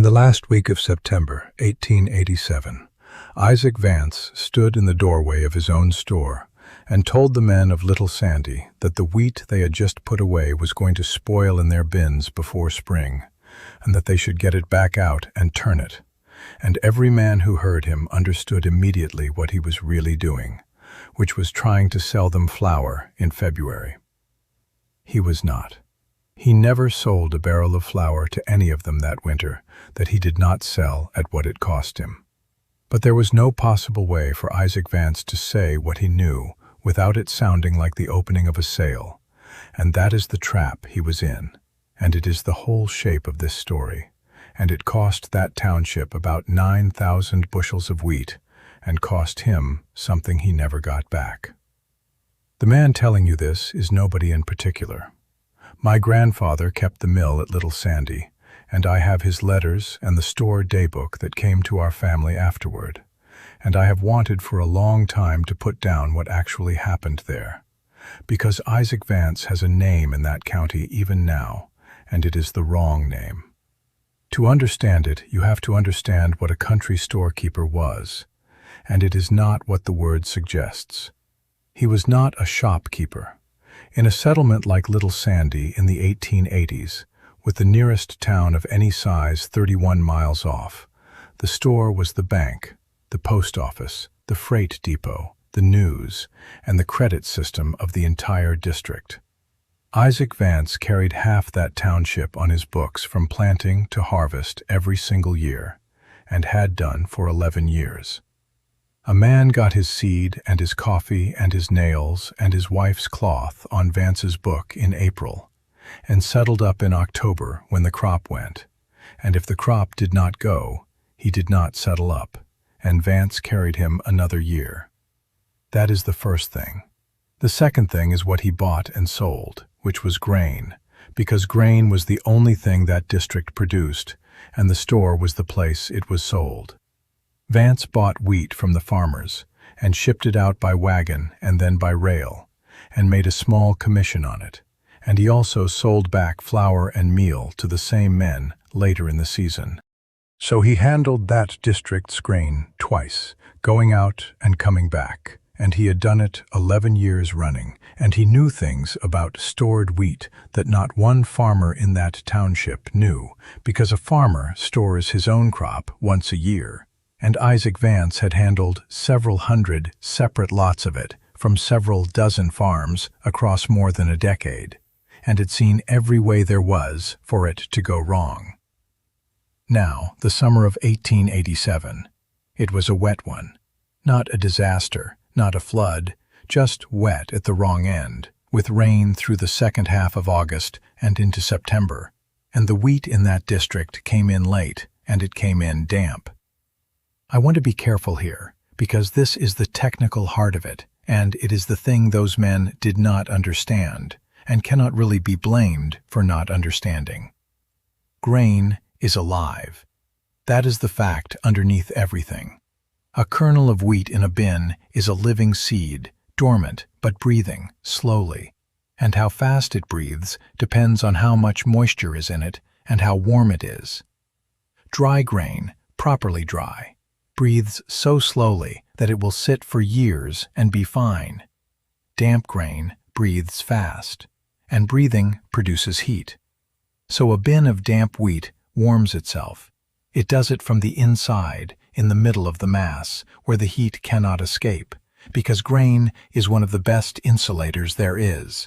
the last week of September, 1887, Isaac Vance stood in the doorway of his own store and told the men of Little Sandy that the wheat they had just put away was going to spoil in their bins before spring, and that they should get it back out and turn it. And every man who heard him understood immediately what he was really doing, which was trying to sell them flour in February. He was not. He never sold a barrel of flour to any of them that winter that he did not sell at what it cost him. But there was no possible way for Isaac Vance to say what he knew without it sounding like the opening of a sale, and that is the trap he was in, and it is the whole shape of this story, and it cost that township about 9,000 bushels of wheat, and cost him something he never got back. The man telling you this is nobody in particular. My grandfather kept the mill at Little Sandy, and I have his letters and the store daybook that came to our family afterward, and I have wanted for a long time to put down what actually happened there, because Isaac Vance has a name in that county even now, and it is the wrong name. To understand it, you have to understand what a country storekeeper was, and it is not what the word suggests. He was not a shopkeeper. In a settlement like Little Sandy in the 1880s, with the nearest town of any size 31 miles off, the store was the bank, the post office, the freight depot, the news, and the credit system of the entire district. Isaac Vance carried half that township on his books from planting to harvest every single year, and had done for 11 years. A man got his seed and his coffee and his nails and his wife's cloth on Vance's book in April, and settled up in October when the crop went, and if the crop did not go, he did not settle up, and Vance carried him another year. That is the first thing. The second thing is what he bought and sold, which was grain, because grain was the only thing that district produced, and the store was the place it was sold. Vance bought wheat from the farmers and shipped it out by wagon and then by rail, and made a small commission on it, and he also sold back flour and meal to the same men later in the season. So he handled that district's grain twice, going out and coming back, and he had done it 11 years running, and he knew things about stored wheat that not one farmer in that township knew, because a farmer stores his own crop once a year. And Isaac Vance had handled several hundred separate lots of it from several dozen farms across more than a decade, and had seen every way there was for it to go wrong. Now, the summer of 1887, it was a wet one. Not a disaster, not a flood, just wet at the wrong end, with rain through the second half of August and into September, and the wheat in that district came in late, and it came in damp. I want to be careful here, because this is the technical heart of it, and it is the thing those men did not understand, and cannot really be blamed for not understanding. Grain is alive. That is the fact underneath everything. A kernel of wheat in a bin is a living seed, dormant but breathing, slowly, and how fast it breathes depends on how much moisture is in it and how warm it is. Dry grain, properly dry, breathes so slowly that it will sit for years and be fine. Damp grain breathes fast, and breathing produces heat. So a bin of damp wheat warms itself. It does it from the inside, in the middle of the mass, where the heat cannot escape, because grain is one of the best insulators there is.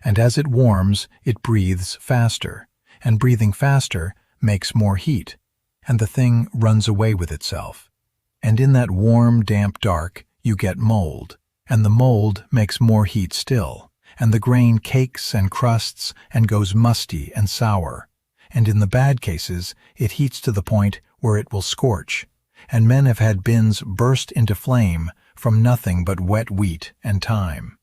And as it warms, it breathes faster, and breathing faster makes more heat, and the thing runs away with itself. And in that warm, damp dark, you get mold, and the mold makes more heat still, and the grain cakes and crusts and goes musty and sour, and in the bad cases, it heats to the point where it will scorch, and men have had bins burst into flame from nothing but wet wheat and time.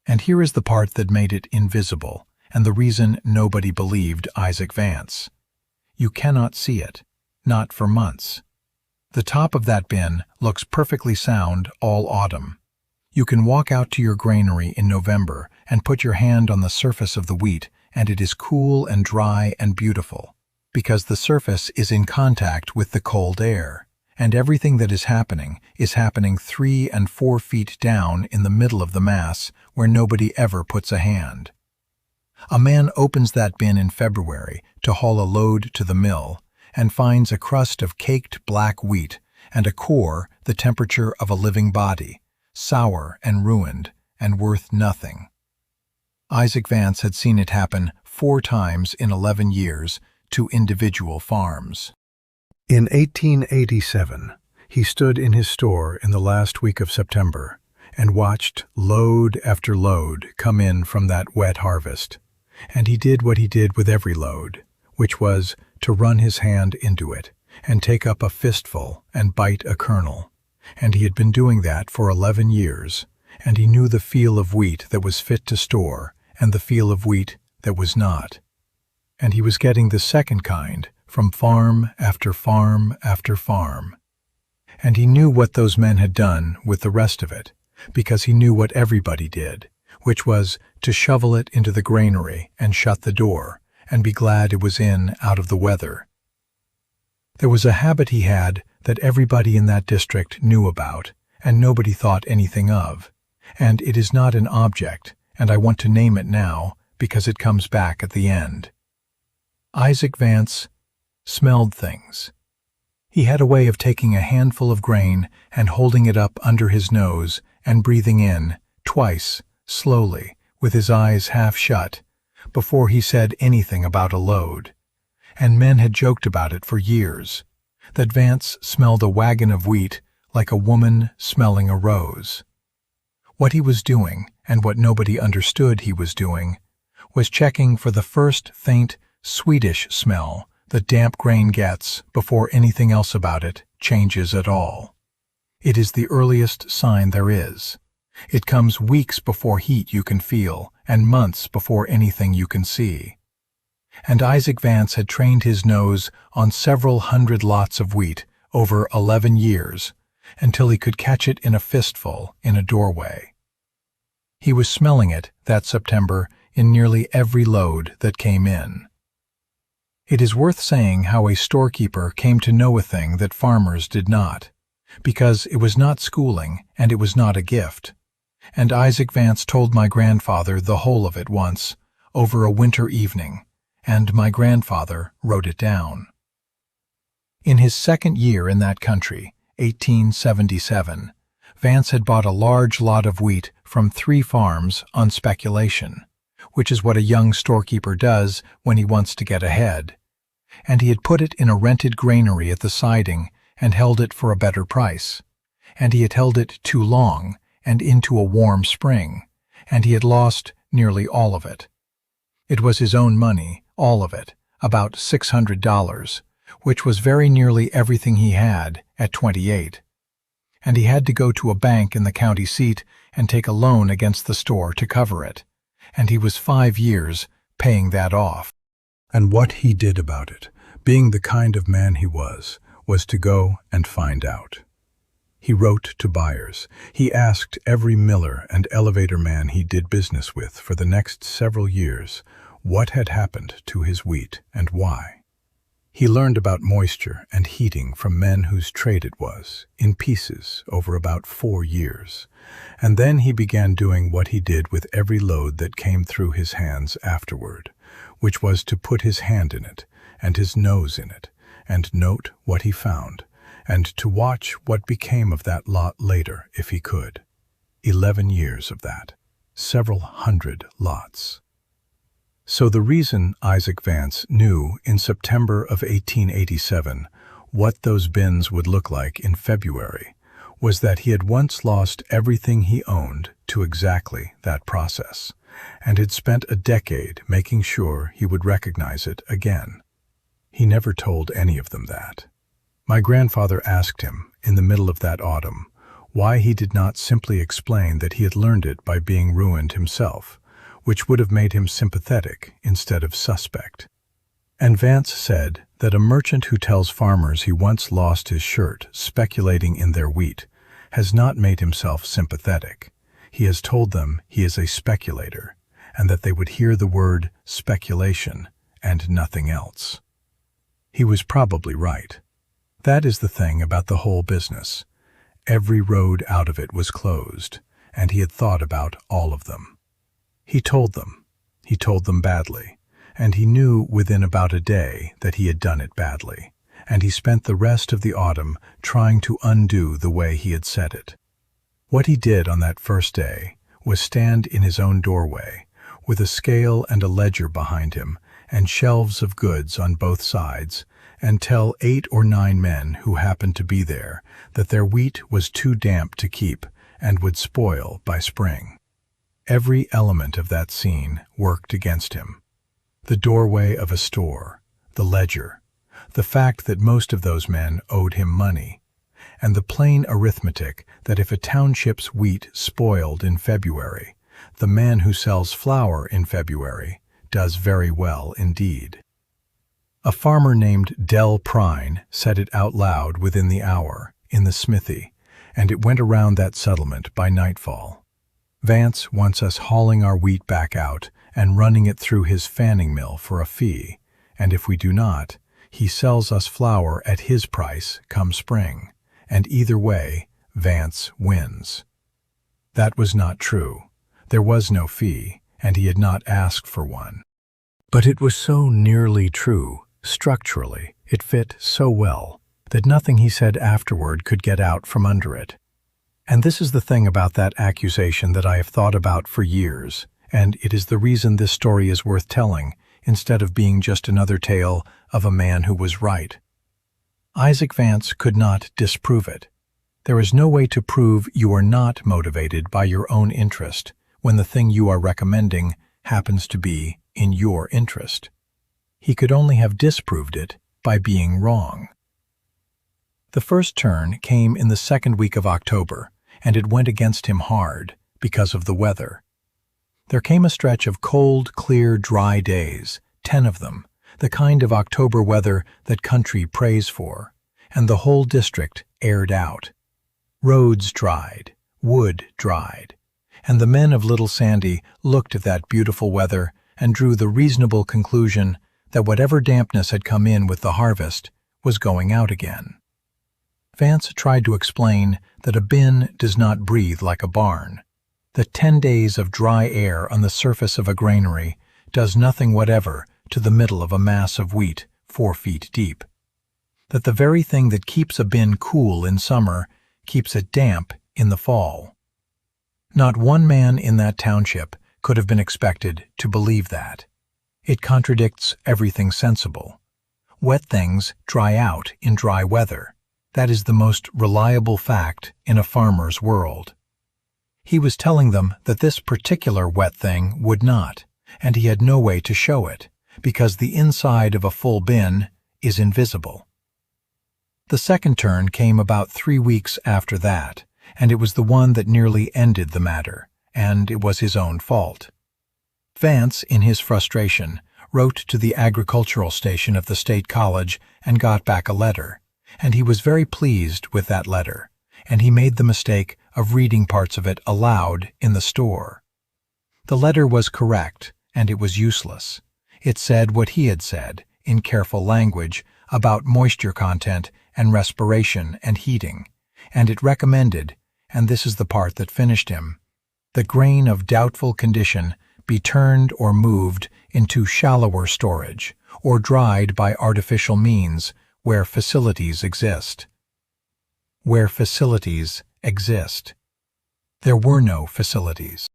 And here is the part that made it invisible, and the reason nobody believed Isaac Vance. You cannot see it, not for months. The top of that bin looks perfectly sound all autumn. You can walk out to your granary in November and put your hand on the surface of the wheat, and it is cool and dry and beautiful. because the surface is in contact with the cold air, and everything that is happening 3 and 4 feet down in the middle of the mass where nobody ever puts a hand. A man opens that bin in February to haul a load to the mill and finds a crust of caked black wheat and a core the temperature of a living body, sour and ruined and worth nothing. Isaac Vance had seen it happen 4 times in 11 years to individual farms. In 1887, he stood in his store in the last week of September and watched load after load come in from that wet harvest. And he did what he did with every load, which was to run his hand into it and take up a fistful and bite a kernel. And he had been doing that for 11 years, and he knew the feel of wheat that was fit to store and the feel of wheat that was not. And he was getting the second kind from farm after farm after farm. And he knew what those men had done with the rest of it, because he knew what everybody did, which was to shovel it into the granary and shut the door and be glad it was in out of the weather. There was a habit he had that everybody in that district knew about and nobody thought anything of, and it is not an object, and I want to name it now because it comes back at the end. Isaac Vance smelled things. He had a way of taking a handful of grain and holding it up under his nose and breathing in, twice, slowly, with his eyes half shut, before he said anything about a load. And men had joked about it for years, that Vance smelled a wagon of wheat like a woman smelling a rose. What he was doing, and what nobody understood he was doing, was checking for the first faint, sweetish smell that damp grain gets before anything else about it changes at all. It is the earliest sign there is. It comes weeks before heat you can feel, and months before anything you can see. And Isaac Vance had trained his nose on several hundred lots of wheat over 11 years, until he could catch it in a fistful in a doorway. He was smelling it that September in nearly every load that came in. It is worth saying how a storekeeper came to know a thing that farmers did not, because it was not schooling and it was not a gift. And Isaac Vance told my grandfather the whole of it once, over a winter evening, and my grandfather wrote it down. In his second year in that country, 1877, Vance had bought a large lot of wheat from 3 farms on speculation, which is what a young storekeeper does when he wants to get ahead. And he had put it in a rented granary at the siding and held it for a better price. And he had held it too long and into a warm spring, and he had lost nearly all of it. It was his own money, all of it, about $600, which was very nearly everything he had at 28. And he had to go to a bank in the county seat and take a loan against the store to cover it. And he was 5 years paying that off. And what he did about it, being the kind of man he was to go and find out. He wrote to buyers. He asked every miller and elevator man he did business with for the next several years what had happened to his wheat and why. He learned about moisture and heating from men whose trade it was, in pieces, over about 4 years. And then he began doing what he did with every load that came through his hands afterward, which was to put his hand in it and his nose in it and note what he found, and to watch what became of that lot later if he could. 11 years of that. Several hundred lots. So the reason Isaac Vance knew in September of 1887 what those bins would look like in February was that he had once lost everything he owned to exactly that process, and had spent a decade making sure he would recognize it again. He never told any of them that. My grandfather asked him, in the middle of that autumn, why he did not simply explain that he had learned it by being ruined himself, which would have made him sympathetic instead of suspect. And Vance said that a merchant who tells farmers he once lost his shirt speculating in their wheat has not made himself sympathetic. He has told them he is a speculator, and that they would hear the word speculation and nothing else. He was probably right. That is the thing about the whole business. Every road out of it was closed, and he had thought about all of them. He told them. He told them badly, and he knew within about a day that he had done it badly, and he spent the rest of the autumn trying to undo the way he had said it. What he did on that first day was stand in his own doorway, with a scale and a ledger behind him, and shelves of goods on both sides, and tell 8 or 9 men who happened to be there that their wheat was too damp to keep and would spoil by spring. Every element of that scene worked against him. The doorway of a store, the ledger, the fact that most of those men owed him money, and the plain arithmetic that if a township's wheat spoiled in February, the man who sells flour in February does very well indeed. A farmer named Del Prine said it out loud within the hour, in the smithy, and it went around that settlement by nightfall. Vance wants us hauling our wheat back out and running it through his fanning mill for a fee, and if we do not, he sells us flour at his price come spring, and either way, Vance wins. That was not true. There was no fee, and he had not asked for one. But it was so nearly true, structurally, it fit so well, that nothing he said afterward could get out from under it. And this is the thing about that accusation that I have thought about for years, and it is the reason this story is worth telling, instead of being just another tale of a man who was right. Isaac Vance could not disprove it. There is no way to prove you are not motivated by your own interest when the thing you are recommending happens to be in your interest. He could only have disproved it by being wrong. The first turn came in the second week of October, and it went against him hard because of the weather. There came a stretch of cold, clear, dry days, 10 of them, the kind of October weather that country prays for, and the whole district aired out. Roads dried, wood dried, and the men of Little Sandy looked at that beautiful weather and drew the reasonable conclusion that whatever dampness had come in with the harvest was going out again. Vance tried to explain that a bin does not breathe like a barn, that 10 days of dry air on the surface of a granary does nothing whatever to the middle of a mass of wheat 4 feet deep, that the very thing that keeps a bin cool in summer keeps it damp in the fall. Not one man in that township could have been expected to believe that. It contradicts everything sensible. Wet things dry out in dry weather. That is the most reliable fact in a farmer's world. He was telling them that this particular wet thing would not, and he had no way to show it, because the inside of a full bin is invisible. The second turn came about 3 weeks after that, and it was the one that nearly ended the matter, and it was his own fault. Vance, in his frustration, wrote to the agricultural station of the State College and got back a letter, and he was very pleased with that letter, and he made the mistake of reading parts of it aloud in the store. The letter was correct, and it was useless. It said what he had said, in careful language, about moisture content and respiration and heating, and it recommended, and this is the part that finished him, the grain of doubtful condition be turned or moved into shallower storage, or dried by artificial means where facilities exist. Where facilities exist. There were no facilities.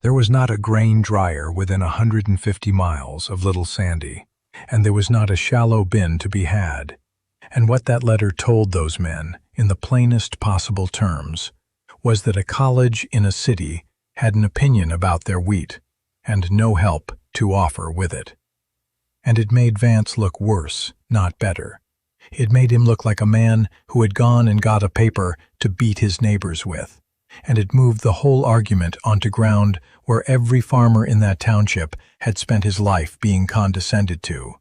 There was not a grain dryer within 150 miles of Little Sandy, and there was not a shallow bin to be had. And what that letter told those men, in the plainest possible terms, was that a college in a city had an opinion about their wheat, and no help to offer with it. And it made Vance look worse, not better. It made him look like a man who had gone and got a paper to beat his neighbors with, and it moved the whole argument onto ground where every farmer in that township had spent his life being condescended to.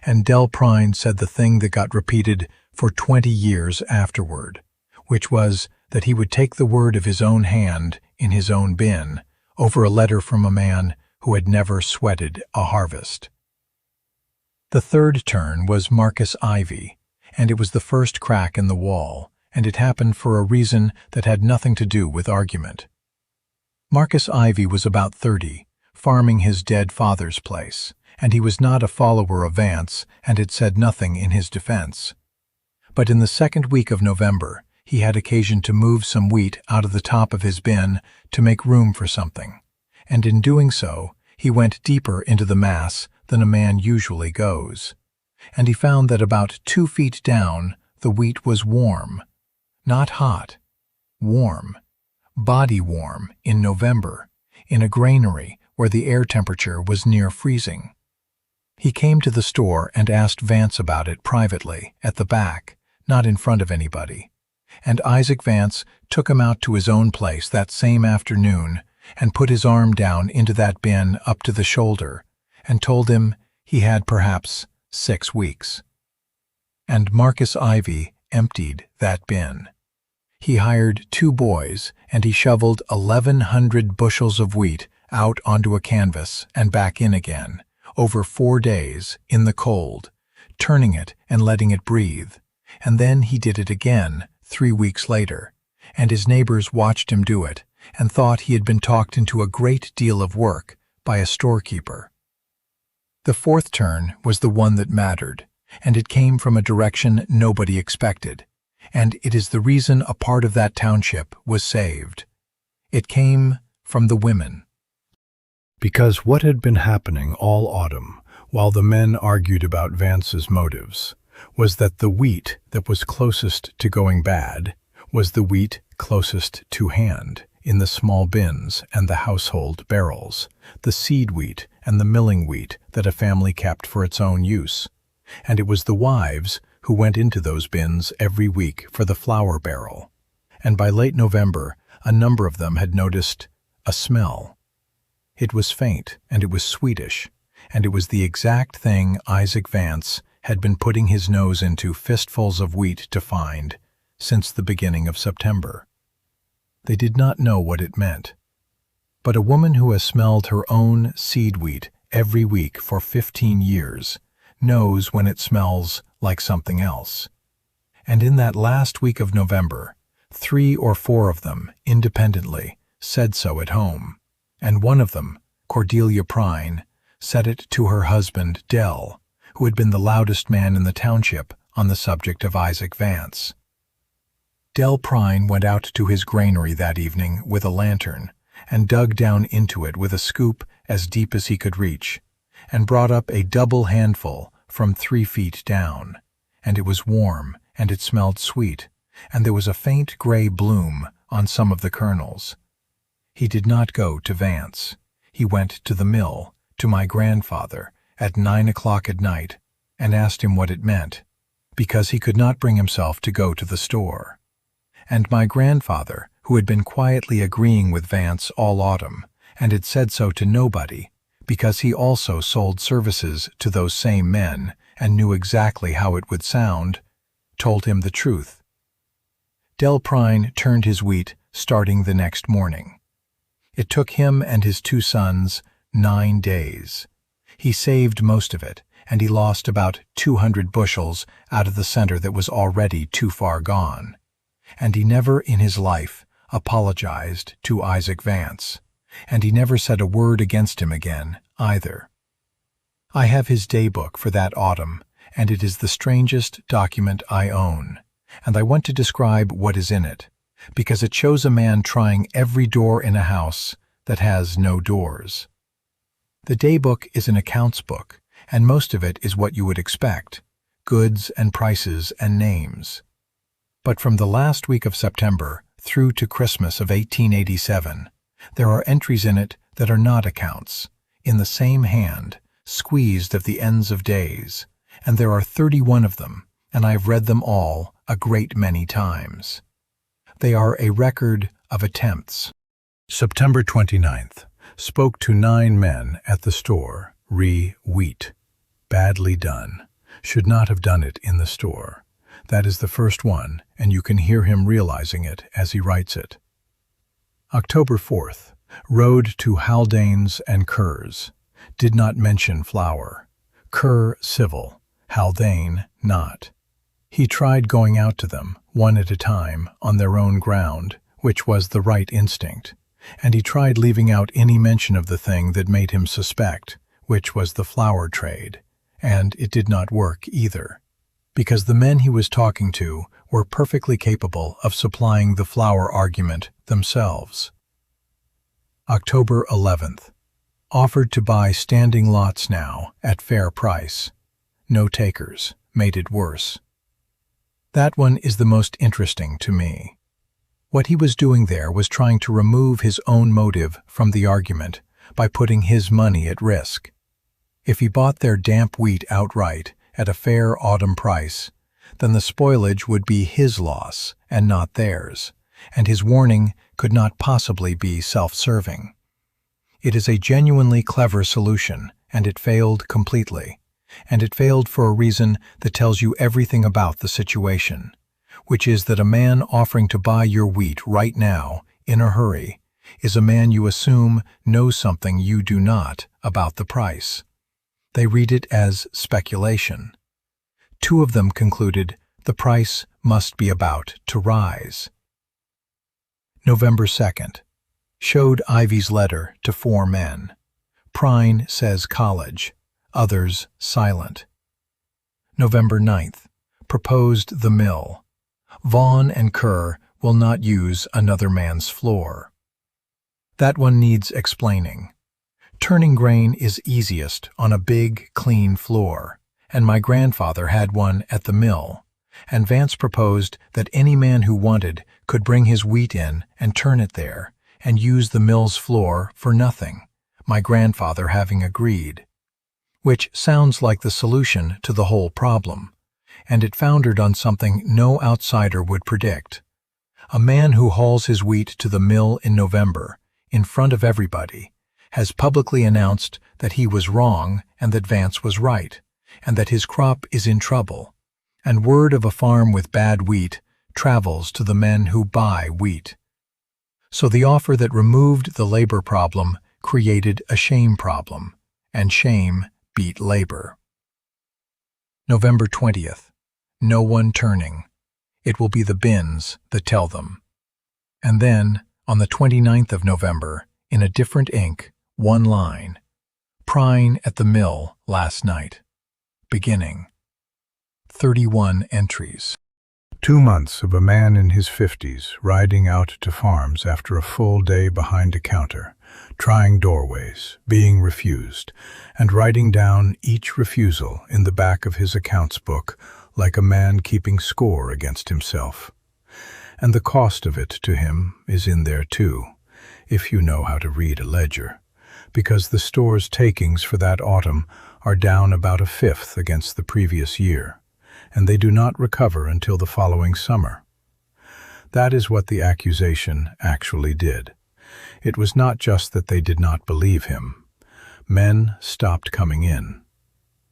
And Del Prine said the thing that got repeated for 20 years afterward, which was that he would take the word of his own hand in his own bin over a letter from a man who had never sweated a harvest. The third turn was Marcus Ivy, and it was the first crack in the wall, and it happened for a reason that had nothing to do with argument. Marcus Ivy was about 30, farming his dead father's place, and he was not a follower of Vance and had said nothing in his defense. But in the second week of November, he had occasion to move some wheat out of the top of his bin to make room for something, and in doing so, he went deeper into the mass than a man usually goes, and he found that about 2 feet down, the wheat was warm. Not hot, warm, body warm in November, in a granary where the air temperature was near freezing. He came to the store and asked Vance about it privately, at the back, not in front of anybody. And Isaac Vance took him out to his own place that same afternoon and put his arm down into that bin up to the shoulder and told him he had perhaps 6 weeks. And Marcus Ivy emptied that bin. He hired 2 boys and he shoveled 1,100 bushels of wheat out onto a canvas and back in again, over 4 days, in the cold, turning it and letting it breathe. And then he did it again 3 weeks later, and his neighbors watched him do it and thought he had been talked into a great deal of work by a storekeeper. The fourth turn was the one that mattered, and it came from a direction nobody expected, and it is the reason a part of that township was saved. It came from the women. Because what had been happening all autumn, while the men argued about Vance's motives, was that the wheat that was closest to going bad was the wheat closest to hand, in the small bins and the household barrels, the seed wheat and the milling wheat that a family kept for its own use. And it was the wives who went into those bins every week for the flour barrel. And by late November, a number of them had noticed a smell. It was faint, and it was sweetish, and it was the exact thing Isaac Vance had been putting his nose into fistfuls of wheat to find since the beginning of September. They did not know what it meant. But a woman who has smelled her own seed wheat every week for 15 years knows when it smells like something else. And in that last week of November, 3 or 4 of them, independently, said so at home. And one of them, Cordelia Prine, said it to her husband, Dell, who had been the loudest man in the township on the subject of Isaac Vance. Dell Prine went out to his granary that evening with a lantern and dug down into it with a scoop as deep as he could reach, and brought up a double handful from 3 feet down, and it was warm, and it smelled sweet, and there was a faint gray bloom on some of the kernels. He did not go to Vance. He went to the mill, to my grandfather, at 9 o'clock at night, and asked him what it meant, because he could not bring himself to go to the store. And my grandfather, who had been quietly agreeing with Vance all autumn, and had said so to nobody, because he also sold services to those same men and knew exactly how it would sound, told him the truth. Dell Prine turned his wheat starting the next morning. It took him and his 2 sons 9 days. He saved most of it, and he lost about 200 bushels out of the center that was already too far gone. And he never in his life apologized to Isaac Vance, and he never said a word against him again, either. I have his daybook for that autumn, and it is the strangest document I own, and I want to describe what is in it, because it shows a man trying every door in a house that has no doors. The daybook is an accounts book, and most of it is what you would expect, goods and prices and names. But from the last week of September through to Christmas of 1887, there are entries in it that are not accounts, in the same hand, squeezed of the ends of days, and there are 31 of them, and I have read them all a great many times. They are a record of attempts. September 29th. Spoke to 9 men at the store, wheat. Badly done. Should not have done it in the store. That is the first one, and you can hear him realizing it as he writes it. October 4th. Rode to Haldane's and Kerr's. Did not mention flour. Kerr civil, Haldane not. He tried going out to them, one at a time, on their own ground, which was the right instinct, and he tried leaving out any mention of the thing that made him suspect, which was the flower trade, and it did not work either, because the men he was talking to were perfectly capable of supplying the flower argument themselves. October 11th. Offered to buy standing lots now, at fair price. No takers, made it worse. That one is the most interesting to me. What he was doing there was trying to remove his own motive from the argument by putting his money at risk. If he bought their damp wheat outright at a fair autumn price, then the spoilage would be his loss and not theirs, and his warning could not possibly be self-serving. It is a genuinely clever solution, and it failed completely. And it failed for a reason that tells you everything about the situation, which is that a man offering to buy your wheat right now, in a hurry, is a man you assume knows something you do not about the price. They read it as speculation. Two of them concluded the price must be about to rise. November 2nd. Showed Ivy's letter to 4 men. Prine says college. Others silent. November 9th. Proposed the mill. Vaughn and Kerr will not use another man's floor. That one needs explaining. Turning grain is easiest on a big, clean floor, and my grandfather had one at the mill, and Vance proposed that any man who wanted could bring his wheat in and turn it there, and use the mill's floor for nothing, my grandfather having agreed. Which sounds like the solution to the whole problem, and it foundered on something no outsider would predict. A man who hauls his wheat to the mill in November, in front of everybody, has publicly announced that he was wrong and that Vance was right, and that his crop is in trouble, and word of a farm with bad wheat travels to the men who buy wheat. So the offer that removed the labor problem created a shame problem, and shame beat labor. November 20th. No one turning. It will be the bins that tell them. And then, on the 29th of November, in a different ink, one line. Prine at the mill last night. Beginning. 31 entries. 2 months of a man in his 50s riding out to farms after a full day behind a counter, trying doorways, being refused, and writing down each refusal in the back of his accounts book like a man keeping score against himself. And the cost of it to him is in there too, if you know how to read a ledger, because the store's takings for that autumn are down about 1/5 against the previous year, and they do not recover until the following summer. That is what the accusation actually did. It was not just that they did not believe him. Men stopped coming in.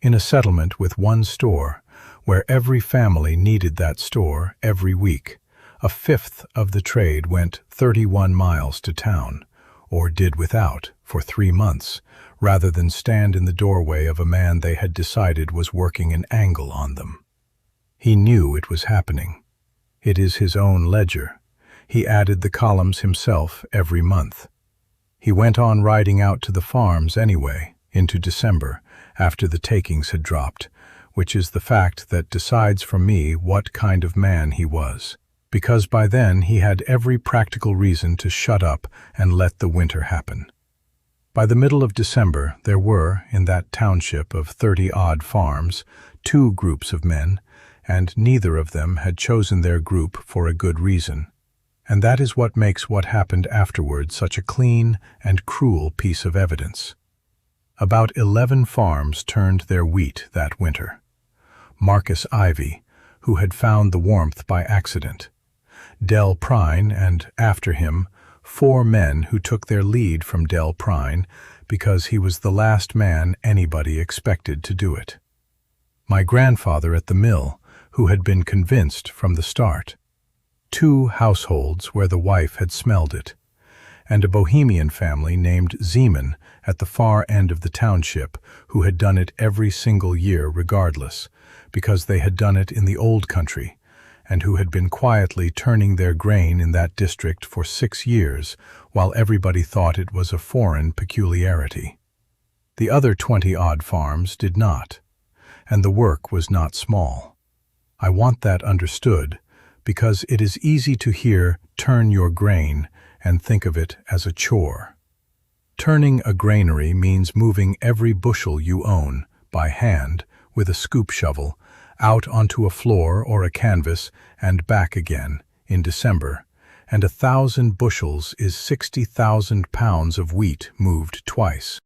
In a settlement with one store, where every family needed that store every week, 1/5 of the trade went 31 miles to town, or did without, for 3 months, rather than stand in the doorway of a man they had decided was working an angle on them. He knew it was happening. It is his own ledger. He added the columns himself every month. He went on riding out to the farms anyway, into December, after the takings had dropped, which is the fact that decides for me what kind of man he was, because by then he had every practical reason to shut up and let the winter happen. By the middle of December, there were, in that township of 30-odd farms, 2 groups of men, and neither of them had chosen their group for a good reason. And that is what makes what happened afterward such a clean and cruel piece of evidence. About 11 farms turned their wheat that winter. Marcus Ivy, who had found the warmth by accident. Del Prine, and after him, 4 men who took their lead from Del Prine because he was the last man anybody expected to do it. My grandfather at the mill, who had been convinced from the start. 2 households where the wife had smelled it, and a Bohemian family named Zeman at the far end of the township who had done it every single year regardless, because they had done it in the old country, and who had been quietly turning their grain in that district for 6 years while everybody thought it was a foreign peculiarity. The other 20-odd farms did not, and the work was not small. I want that understood, because it is easy to hear "turn your grain" and think of it as a chore. Turning a granary means moving every bushel you own, by hand, with a scoop shovel, out onto a floor or a canvas and back again, in December, and 1,000 bushels is 60,000 pounds of wheat moved twice.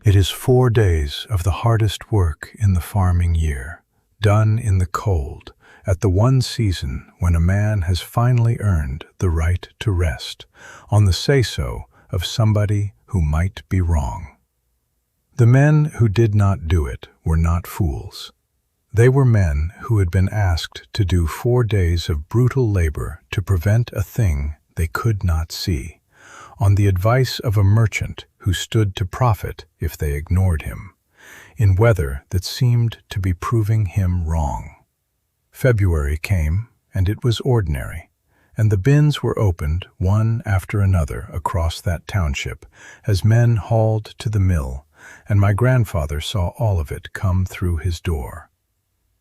It is 4 days of the hardest work in the farming year, done in the cold, at the one season when a man has finally earned the right to rest, on the say-so of somebody who might be wrong. The men who did not do it were not fools. They were men who had been asked to do 4 days of brutal labor to prevent a thing they could not see, on the advice of a merchant who stood to profit if they ignored him, in weather that seemed to be proving him wrong. February came, and it was ordinary, and the bins were opened one after another across that township as men hauled to the mill, and my grandfather saw all of it come through his door.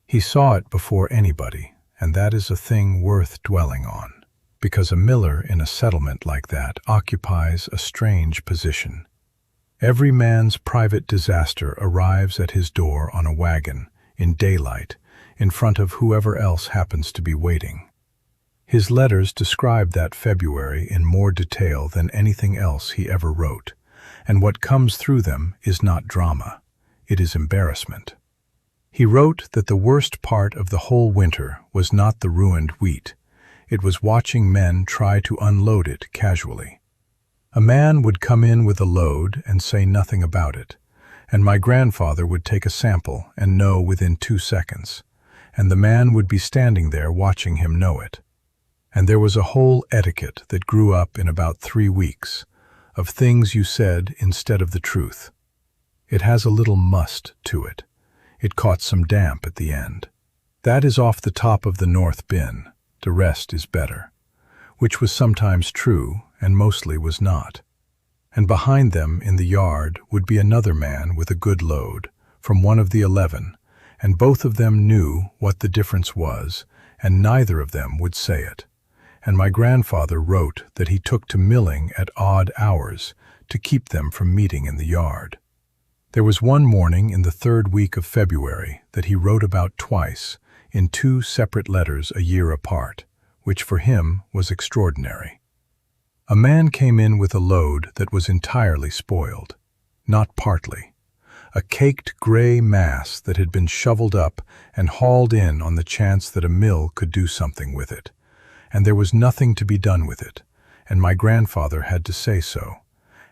He saw it before anybody, and that is a thing worth dwelling on, because a miller in a settlement like that occupies a strange position. Every man's private disaster arrives at his door on a wagon, in daylight, in front of whoever else happens to be waiting. His letters describe that February in more detail than anything else he ever wrote, and what comes through them is not drama, it is embarrassment. He wrote that the worst part of the whole winter was not the ruined wheat, it was watching men try to unload it casually. A man would come in with a load and say nothing about it, and my grandfather would take a sample and know within 2 seconds, and the man would be standing there watching him know it. And there was a whole etiquette that grew up in about 3 weeks, of things you said instead of the truth. It has a little must to it. It caught some damp at the end. That is off the top of the north bin, the rest is better, which was sometimes true and mostly was not. And behind them in the yard would be another man with a good load, from one of the 11, and both of them knew what the difference was, and neither of them would say it. And my grandfather wrote that he took to milling at odd hours to keep them from meeting in the yard. There was one morning in the 3rd week of February that he wrote about twice, in 2 separate letters a year apart, which for him was extraordinary. A man came in with a load that was entirely spoiled, not partly. A caked gray mass that had been shoveled up and hauled in on the chance that a mill could do something with it. And there was nothing to be done with it, and my grandfather had to say so.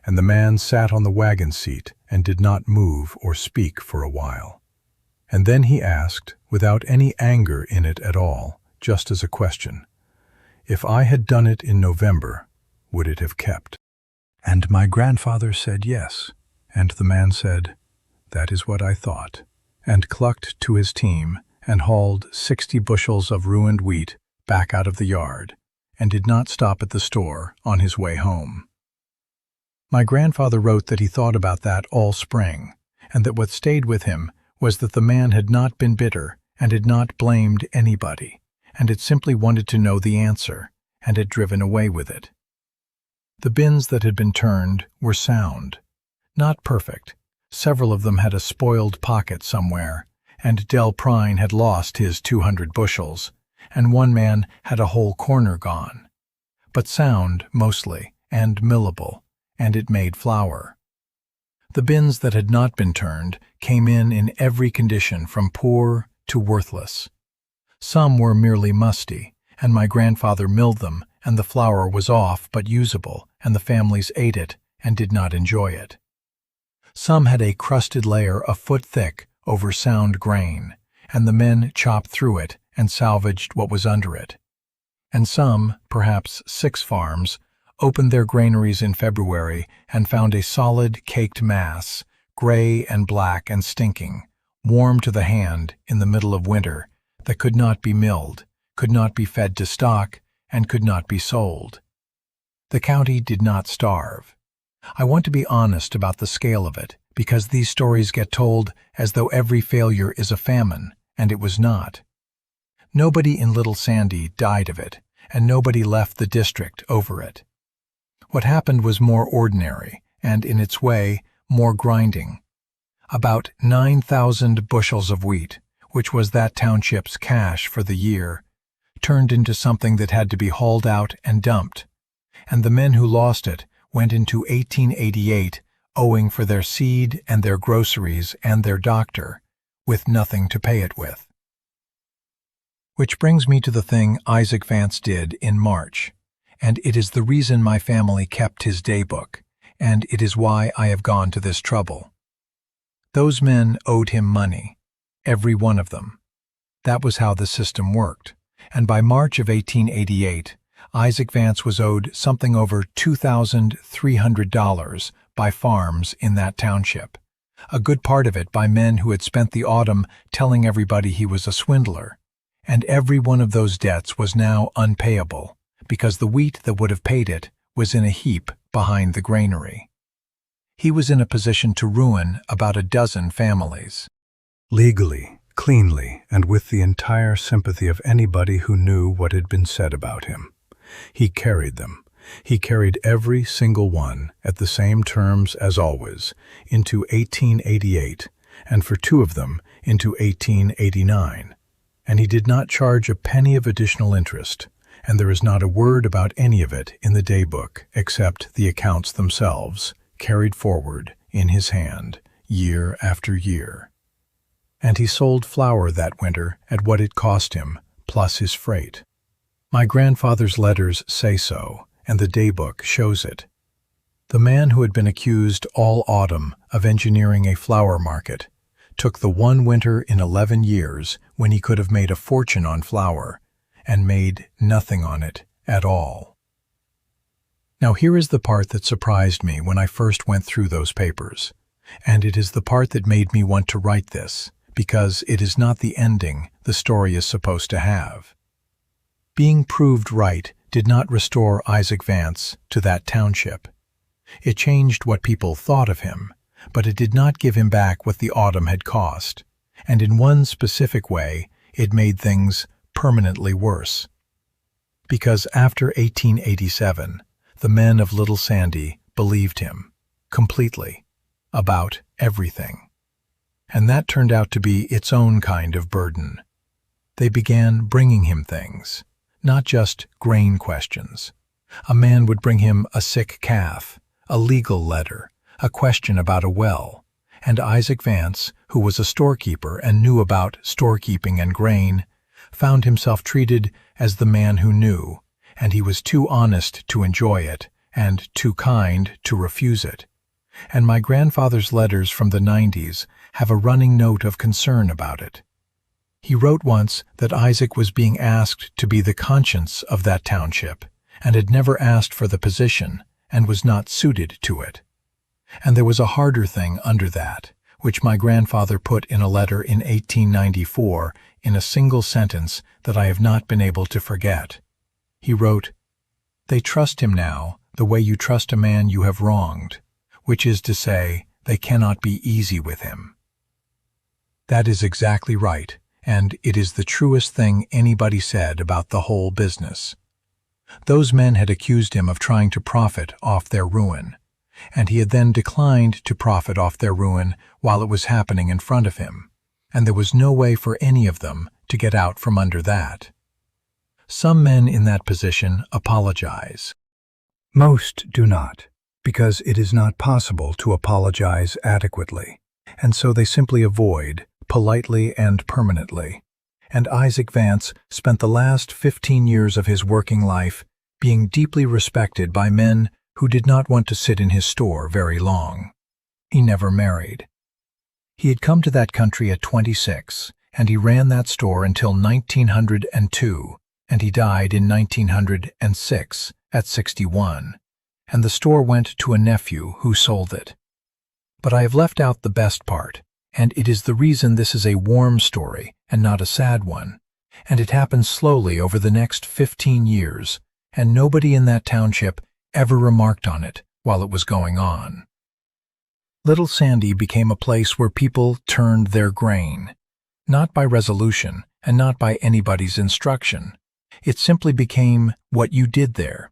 And the man sat on the wagon seat and did not move or speak for a while. And then he asked, without any anger in it at all, just as a question, if I had done it in November, would it have kept? And my grandfather said yes, and the man said, that is what I thought, and clucked to his team and hauled 60 bushels of ruined wheat back out of the yard, and did not stop at the store on his way home. My grandfather wrote that he thought about that all spring, and that what stayed with him was that the man had not been bitter and had not blamed anybody, and had simply wanted to know the answer, and had driven away with it. The bins that had been turned were sound, not perfect. Several of them had a spoiled pocket somewhere, and Del Prine had lost his 200 bushels, and one man had a whole corner gone. But sound, mostly, and millable, and it made flour. The bins that had not been turned came in every condition from poor to worthless. Some were merely musty, and my grandfather milled them, and the flour was off but usable, and the families ate it and did not enjoy it. Some had a crusted layer a foot thick over sound grain, and the men chopped through it and salvaged what was under it. And some, perhaps 6 farms, opened their granaries in February and found a solid, caked mass, gray and black and stinking, warm to the hand in the middle of winter, that could not be milled, could not be fed to stock, and could not be sold. The county did not starve. I want to be honest about the scale of it, because these stories get told as though every failure is a famine, and it was not. Nobody in Little Sandy died of it, and nobody left the district over it. What happened was more ordinary, and in its way, more grinding. About 9,000 bushels of wheat, which was that township's cash for the year, turned into something that had to be hauled out and dumped, and the men who lost it went into 1888 owing for their seed and their groceries and their doctor, with nothing to pay it with. Which brings me to the thing Isaac Vance did in March, and it is the reason my family kept his daybook, and it is why I have gone to this trouble. Those men owed him money, every one of them. That was how the system worked, and by March of 1888, Isaac Vance was owed something over $2,300 by farms in that township, a good part of it by men who had spent the autumn telling everybody he was a swindler, and every one of those debts was now unpayable, because the wheat that would have paid it was in a heap behind the granary. He was in a position to ruin about a dozen families. Legally, cleanly, and with the entire sympathy of anybody who knew what had been said about him. He carried them. He carried every single one, at the same terms as always, into 1888, and for two of them into 1889. And he did not charge a penny of additional interest, and there is not a word about any of it in the daybook except the accounts themselves, carried forward in his hand, year after year. And he sold flour that winter at what it cost him, plus his freight. My grandfather's letters say so, and the daybook shows it. The man who had been accused all autumn of engineering a flour market took the one winter in 11 years when he could have made a fortune on flour, and made nothing on it at all. Now here is the part that surprised me when I first went through those papers, and it is the part that made me want to write this, because it is not the ending the story is supposed to have. Being proved right did not restore Isaac Vance to that township. It changed what people thought of him, but it did not give him back what the autumn had cost, and in one specific way it made things permanently worse. Because after 1887, the men of Little Sandy believed him, completely, about everything. And that turned out to be its own kind of burden. They began bringing him things, not just grain questions. A man would bring him a sick calf, a legal letter, a question about a well, and Isaac Vance, who was a storekeeper and knew about storekeeping and grain, found himself treated as the man who knew, and he was too honest to enjoy it, and too kind to refuse it. And my grandfather's letters from the 90s have a running note of concern about it. He wrote once that Isaac was being asked to be the conscience of that township, and had never asked for the position, and was not suited to it. And there was a harder thing under that, which my grandfather put in a letter in 1894 in a single sentence that I have not been able to forget. He wrote, "They trust him now the way you trust a man you have wronged, which is to say, they cannot be easy with him." That is exactly right, and it is the truest thing anybody said about the whole business. Those men had accused him of trying to profit off their ruin, and he had then declined to profit off their ruin while it was happening in front of him, and there was no way for any of them to get out from under that. Some men in that position apologize. Most do not, because it is not possible to apologize adequately, and so they simply avoid, politely and permanently. And Isaac Vance spent the last 15 years of his working life being deeply respected by men who did not want to sit in his store very long. He never married. He had come to that country at 26, and he ran that store until 1902, and he died in 1906 at 61. and the store went to a nephew who sold it. But I have left out the best part, and it is the reason this is a warm story and not a sad one, and it happened slowly over the next 15 years, and nobody in that township ever remarked on it while it was going on. Little Sandy became a place where people turned their grain, not by resolution and not by anybody's instruction. It simply became what you did there.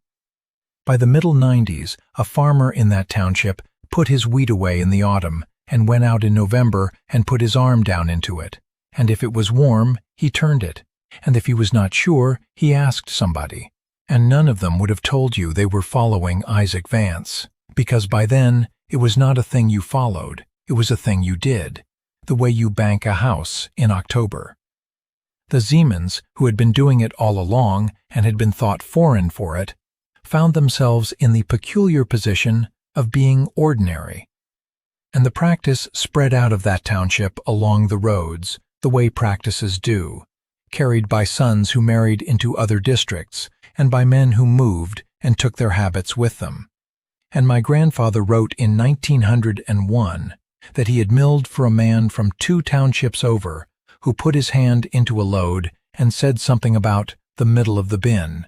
By the middle 90s, a farmer in that township put his wheat away in the autumn and went out in November and put his arm down into it, and if it was warm, he turned it, and if he was not sure, he asked somebody, and none of them would have told you they were following Isaac Vance, because by then, it was not a thing you followed, it was a thing you did, the way you bank a house in October. The Zemans, who had been doing it all along and had been thought foreign for it, found themselves in the peculiar position of being ordinary. And the practice spread out of that township along the roads, the way practices do, carried by sons who married into other districts, and by men who moved and took their habits with them. And my grandfather wrote in 1901 that he had milled for a man from 2 townships over who put his hand into a load and said something about the middle of the bin,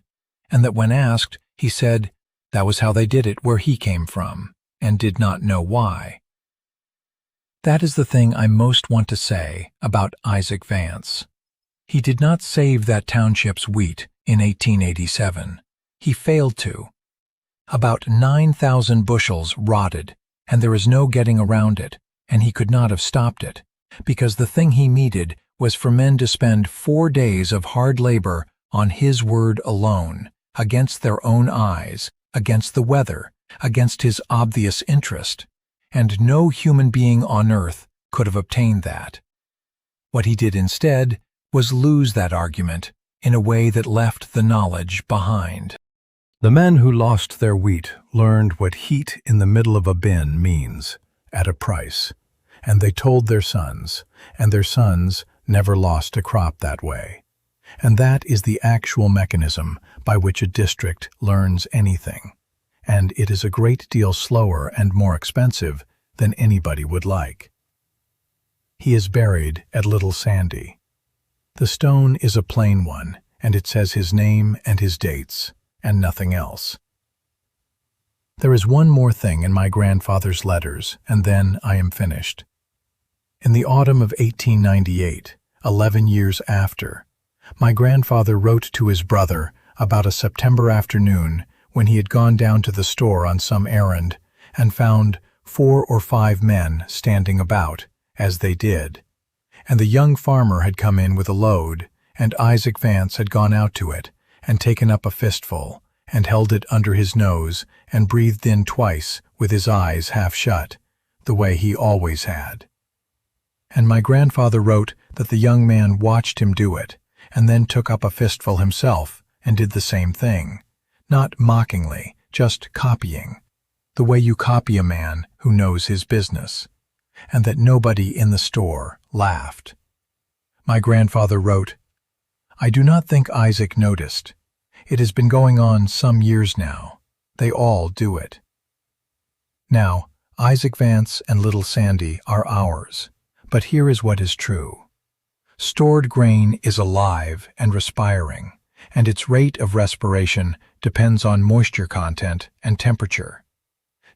and that when asked, he said that was how they did it where he came from, and did not know why. That is the thing I most want to say about Isaac Vance. He did not save that township's wheat in 1887. He failed to. About 9,000 bushels rotted, and there is no getting around it, and he could not have stopped it, because the thing he needed was for men to spend 4 days of hard labor on his word alone, against their own eyes, against the weather, against his obvious interest, and no human being on earth could have obtained that. What he did instead was lose that argument in a way that left the knowledge behind. The men who lost their wheat learned what heat in the middle of a bin means, at a price, and they told their sons, and their sons never lost a crop that way. And that is the actual mechanism by which a district learns anything, and it is a great deal slower and more expensive than anybody would like. He is buried at Little Sandy. The stone is a plain one, and it says his name and his dates, and nothing else. There is one more thing in my grandfather's letters, and then I am finished. In the autumn of 1898, 11 years after, my grandfather wrote to his brother about a September afternoon when he had gone down to the store on some errand and found 4 or 5 men standing about, as they did, and the young farmer had come in with a load, and Isaac Vance had gone out to it and taken up a fistful and held it under his nose and breathed in twice with his eyes half shut, the way he always had. And my grandfather wrote that the young man watched him do it, and then took up a fistful himself and did the same thing, not mockingly, just copying, the way you copy a man who knows his business, and that nobody in the store laughed. My grandfather wrote, "I do not think Isaac noticed. It has been going on some years now. They all do it." Now, Isaac Vance and Little Sandy are ours, but here is what is true. Stored grain is alive and respiring, and its rate of respiration depends on moisture content and temperature.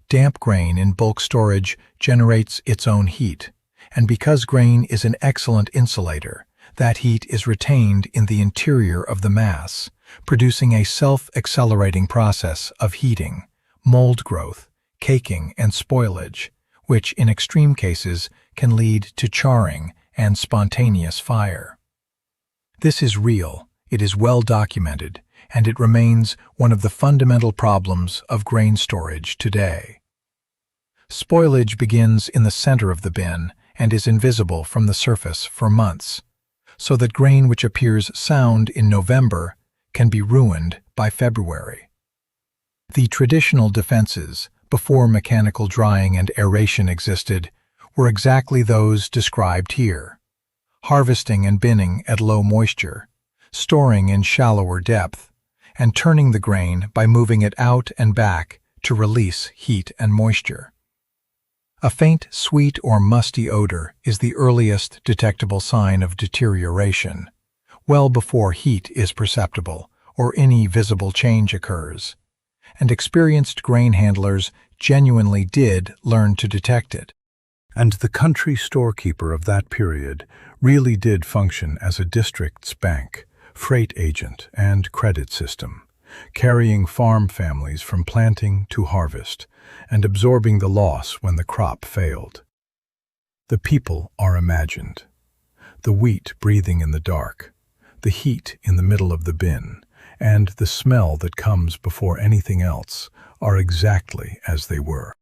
Damp grain in bulk storage generates its own heat, and because grain is an excellent insulator, that heat is retained in the interior of the mass, producing a self-accelerating process of heating, mold growth, caking, and spoilage, which in extreme cases can lead to charring and spontaneous fire. This is real, it is well documented, and it remains one of the fundamental problems of grain storage today. Spoilage begins in the center of the bin and is invisible from the surface for months, so that grain which appears sound in November can be ruined by February. The traditional defenses, before mechanical drying and aeration existed, were exactly those described here: harvesting and binning at low moisture, storing in shallower depth, and turning the grain by moving it out and back to release heat and moisture. A faint, sweet or musty odor is the earliest detectable sign of deterioration, well before heat is perceptible or any visible change occurs, and experienced grain handlers genuinely did learn to detect it. And the country storekeeper of that period really did function as a district's bank, freight agent, and credit system, carrying farm families from planting to harvest and absorbing the loss when the crop failed. The people are imagined. The wheat breathing in the dark, the heat in the middle of the bin, and the smell that comes before anything else are exactly as they were.